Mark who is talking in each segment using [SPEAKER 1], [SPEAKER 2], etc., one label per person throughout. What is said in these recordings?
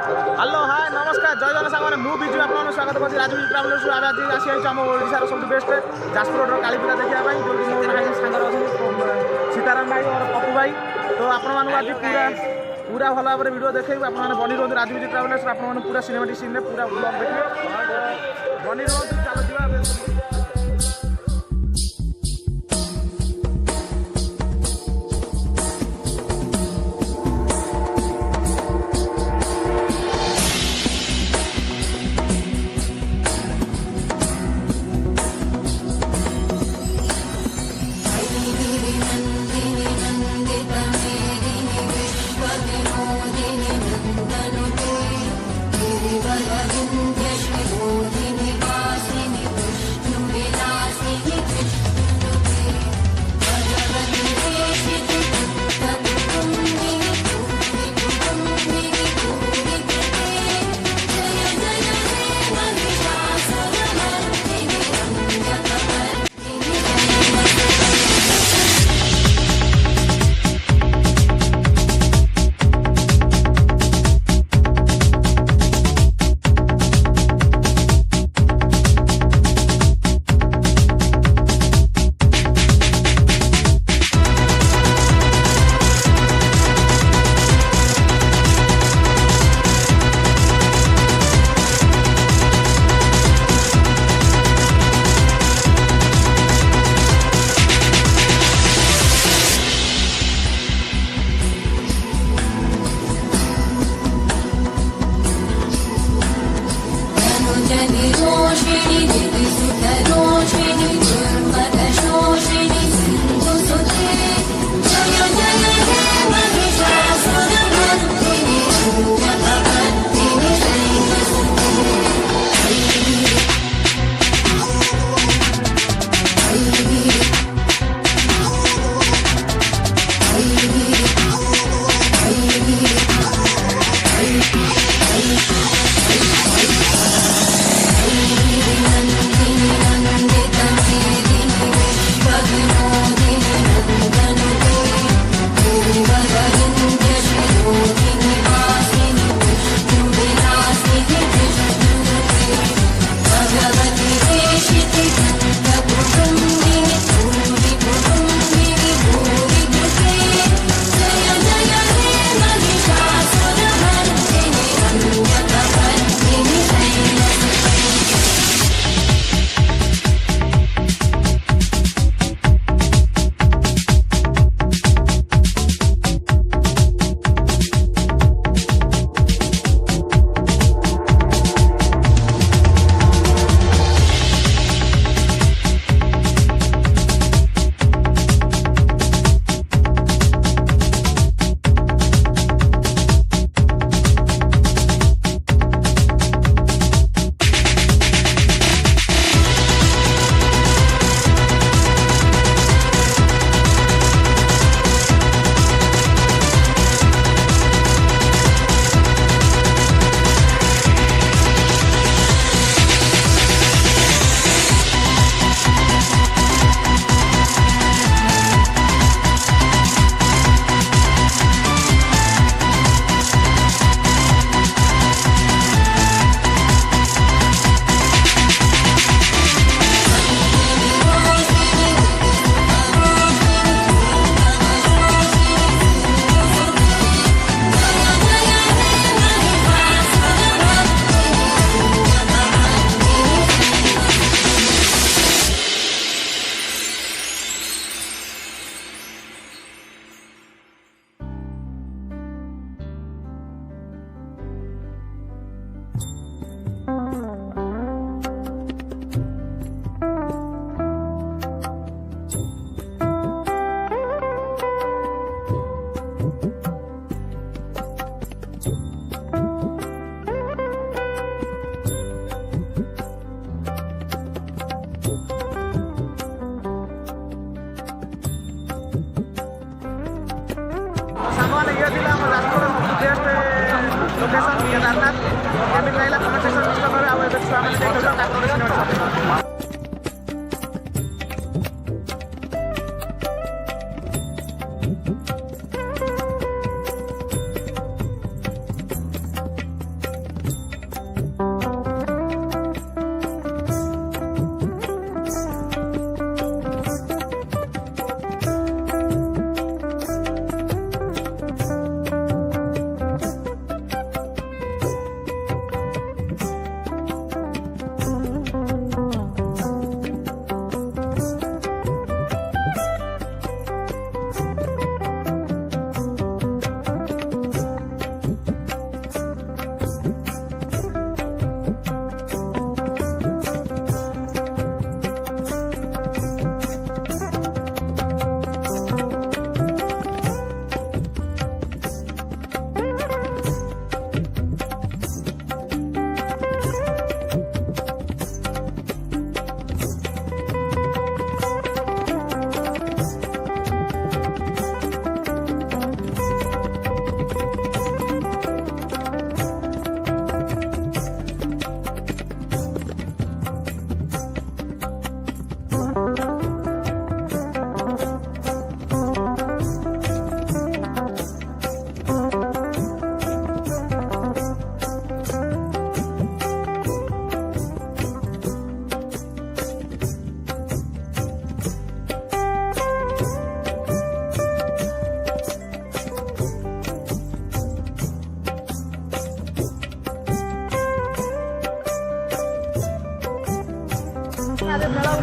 [SPEAKER 1] Hello hi नमस्कार जय जन सागर मु विजु आप स्वागत कर राजू ट्रावेलर्स आज आसी आम ओडार सब बेस्ट जाजपुर रोड कालीपूजा देखा जो मो भाई सांगर अच्छे सीताराम भाई और पप्पू भाई तो आपण आज पूरा पूरा भल भाव वीडियो देखिए आप बनी रुहतु राजू ट्रावेलर्स आप पूरा सिनेमाटिक सीन पूरा ब्लॉग देखिए बनी रुहतु चलो location Kedarnath केमिन Laila comment section में करे आ एबे छुआ माने देख दो काटोरे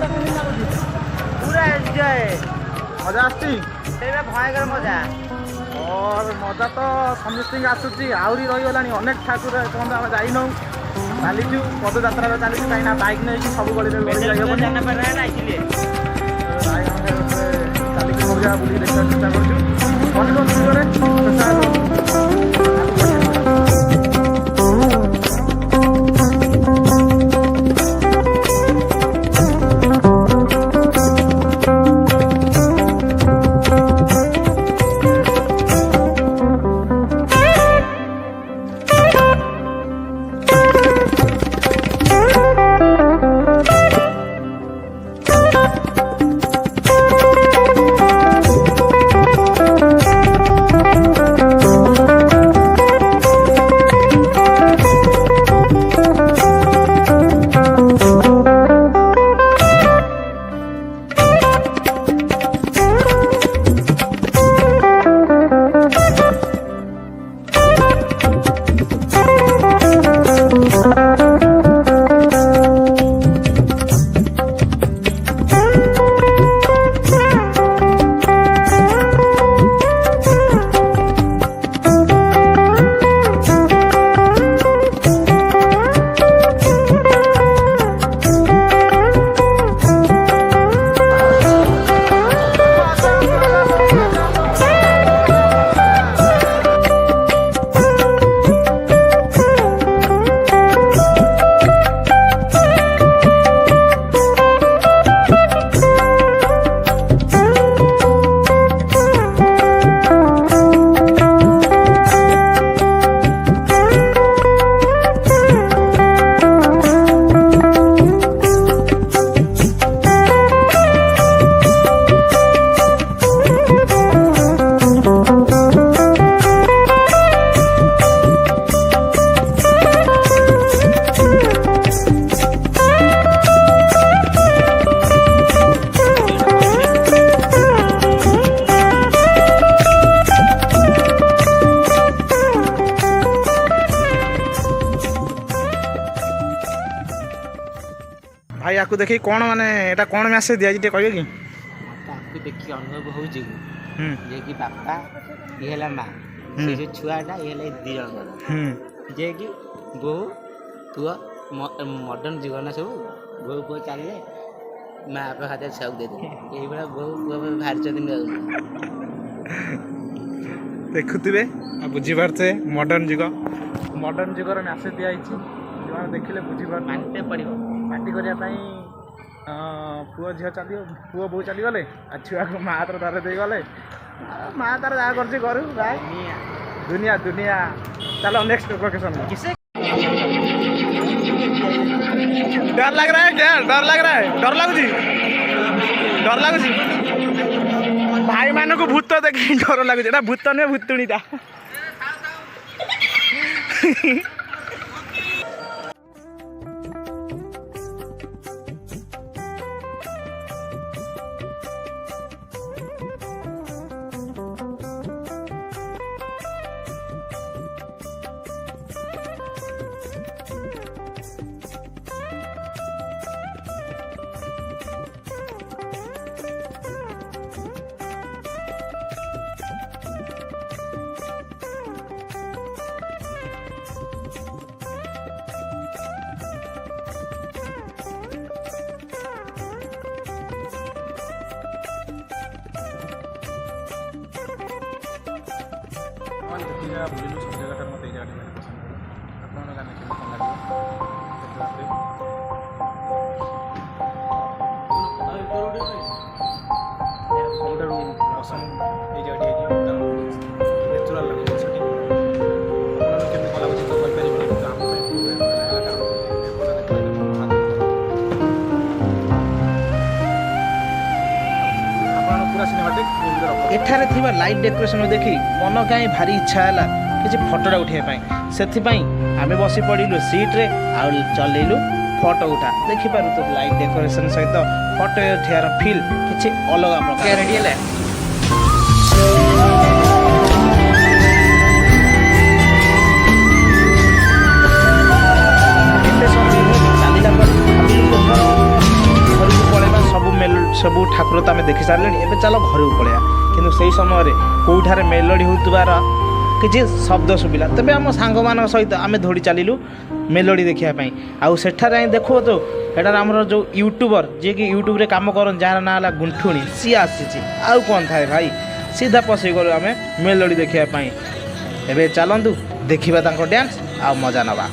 [SPEAKER 2] पूरा एंजॉय
[SPEAKER 1] मजा आसची
[SPEAKER 2] ସେଇଟା ଭୟଙ୍କର ମଜା।
[SPEAKER 1] और मजा तो समस्ती आसूची आहरी रहीगला अनेक ठाकुर एपର୍ଯ୍यंत आम जाइनू चलीचु पदयात्रा चलीचु कहीं बाइक नहीं सब गली चलिए सब जगह बुले देखा चेष्टा भाई आपको देखिए कौन माने एटा कौन मैसेज दिया जे कहबे कि
[SPEAKER 2] ताकू देखि अनुभव होउची जे कि बापा ये हला मां से जो छुआटा ये हला दी जण जे कि गो पुआ मॉडर्न जीवन सब गो पुआ चलले मां आप हाथ छाउ दे दे एई बड़ा गो पुआ भार चदिन
[SPEAKER 1] देखुथिबे आ बुझी पारते मॉडर्न जुगर मैसेज दिया जो देखिले बुझी पार
[SPEAKER 2] मानते पड़िबो
[SPEAKER 1] पार्टी करने पुओ झील चलिए पुओ बो चलीगले आ छुआ को माँ तर तार दे गले माँ तार जहाँ कर करू भाई दुनिया दुनिया चलो नेक्स्ट लोकेशन डर लग रहा है क्या डर लग रहा है डर लगुच भाई मान को भूत देखी डर लगुच भूत नुहे भूतुणीटा बुझलु सब जगह मत ये जगह पसंद आप गाने के कौन लगे पसंद ये जगह नेचुराल लगे सेठी केमी कला उचित कर पारि तो हम पूरा सिनेमैटिक एठारे थिबा लाइट डेकोरेशन देखी मन कहीं भारी इच्छा है कि फोटोटा उठाइबा से आम बसी पड़ू सीट्रे आ चलैलु फोटो उठा देखिपार तो लाइट डेकोरेशन सहित फोटो उठार फिल किसी अलग प्रकार रेडी है। चलला पर घर को पलैबा ठाकुर तो आम देखी सारे एवं चल घर को पलैया कि से समय कौठार मेलोडी होबार किसी शब्द शुभिला तेज आम सांग मान सहित आम दौड़ी चलू मेलोडी देखापी आउ सेठार देखो तो एटार आमर जो यूट्यूबर जी कि यूट्यूब कम कर जार ना है गुंठुणी सी आसी आउ कौन थाए भाई सीधा पशि गलु आम मेलोडी देखापी एवं चलतु देखा डांस आ मजा नवा।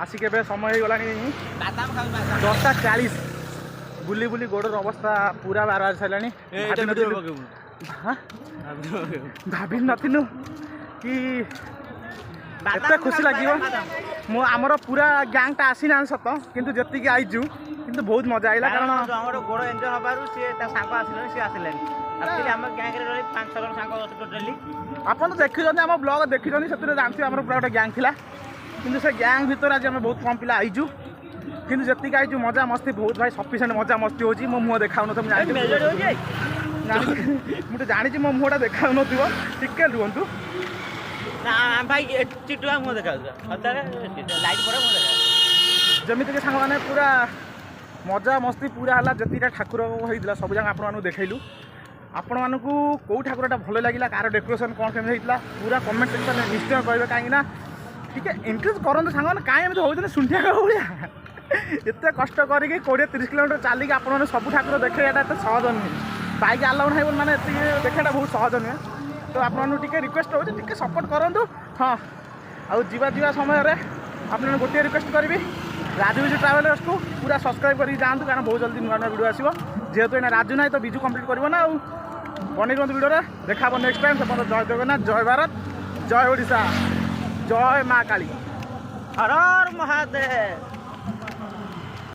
[SPEAKER 3] आसिक समय हो गला 10:40 बुली बुली गोड़र अवस्था पूरा बार बार सारा भाभी नथिनु कि एत खुशी लगे मो आमर पूरा गैंगटा आसी ना सत किंतु जति आईचु किंतु बहुत मजा आइला कारण
[SPEAKER 2] हमर गोड़ एंजॉय हबारु से ता सांग आसिले से आसिले एक्चुअली हम गैंग रे रही 5-6 जन सांग टोटली
[SPEAKER 3] आपन तो देखिजनी हम ब्लॉग देखिजनी सेतरे जानथि हमर पूरा गोटे गैंग थिला किंतु से गैंग भीतर आज हम बहुत कम पिला आईचु किंतु जति आईचु मजा मस्ती बहुत भाई सफिशिएंट मजा मस्ती होची मो मुंह देखाउ न तुम जानि
[SPEAKER 2] मेजर हो जाय
[SPEAKER 3] मु तो जानि मो मुंहटा देखाउ न थिबो टिके रुहंतु
[SPEAKER 2] ना भाई चिटुआ मुंह देखाउ अतरे लाइट पड़े मुंह देखाउ
[SPEAKER 3] जमिति के सांग माने पूरा मजा मस्ती पूरा हला जतिटा ठाकुर होइदिला सब जगह आपण मानु देखाइलु आपण मानकू कौ ठाकुरटा भल लागिला कार डेकोरेशन कौन केमि होइदिला पूरा कमेंट सेक्शन में निश्चय कहबे काहे ना ठीक है एनकरेज करंतु सांग माने काहे एमि होइदिला सुंठिया भलिया एते कष्ट करिके 20-30 किलोमीटर चलिके आपण माने सब ठाकुर देखेटा एते सहज नुहे बाइक अलाउ नाही बोल माने एते देखेटा बहुत सहज नुहे तो आपण मानु टिके रिक्वेस्ट होचे टिके सपोर्ट करंतु हां आ जीवा समय रे आपण गोटे रिक्वेस्ट करबी राजू विजू ट्रावेलर्स को पूरा सब्सक्राइब करके जातु कारण बहुत जल्दी नुआ नुआ वीडियो आसो जेहेतु एना राजू ना तो बिजू कंप्लीट करबो ना बनी वीडियो देखा नेक्स्ट टाइम से जय जगन्नाथ जय भारत जय ओडिशा जय माँ काली
[SPEAKER 2] हर हर महादेव।